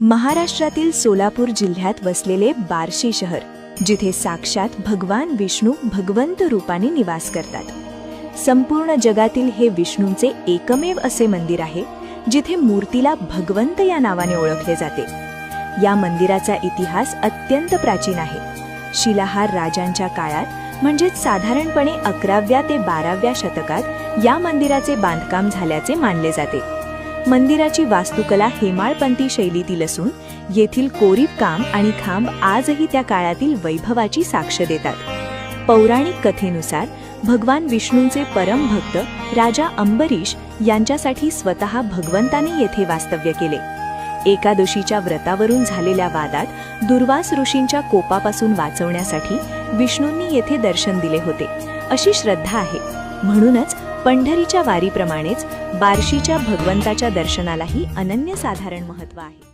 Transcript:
महाराष्ट्रातील सोलापूर जिल्ह्यात वसलेले बार्शी शहर, जिथे साक्षात भगवान विष्णू भगवंत रूपाने निवास करतात। संपूर्ण जगातील हे विष्णूंचे एकमेव असे मंदिर आहे जिथे मूर्तीला भगवंत या नावाने ओळखले जाते। या मंदिराचा इतिहास अत्यंत प्राचीन आहे। शिलाहार राजांच्या काळात म्हणजेच साधारणपणे 11व्या ते 12व्या शतकात या मंदिराचे बांधकाम झाल्याचे मानले जाते। मंदिराची वास्तुकला हेमाळपंथी शैलीतील असून येथील कोरीव काम आणि खांब आजही त्या काळातील वैभवाची साक्ष देतात। पौराणिक कथेनुसार भगवान विष्णूंचे परम भक्त राजा अंबरीश यांच्यासाठी स्वतः भगवंताने येथे वास्तव्य केले। एकादशीच्या व्रतावरून झालेल्या वादात दुर्वास ऋषींच्या कोपापासून वाचवण्यासाठी विष्णूंनी येथे दर्शन दिले होते, अशी श्रद्धा आहे। म्हणूनच पंढरीच्या वारीप्रमाणेच बार्शीच्या भगवंताच्या दर्शनालाही अनन्यसाधारण महत्त्व आहे।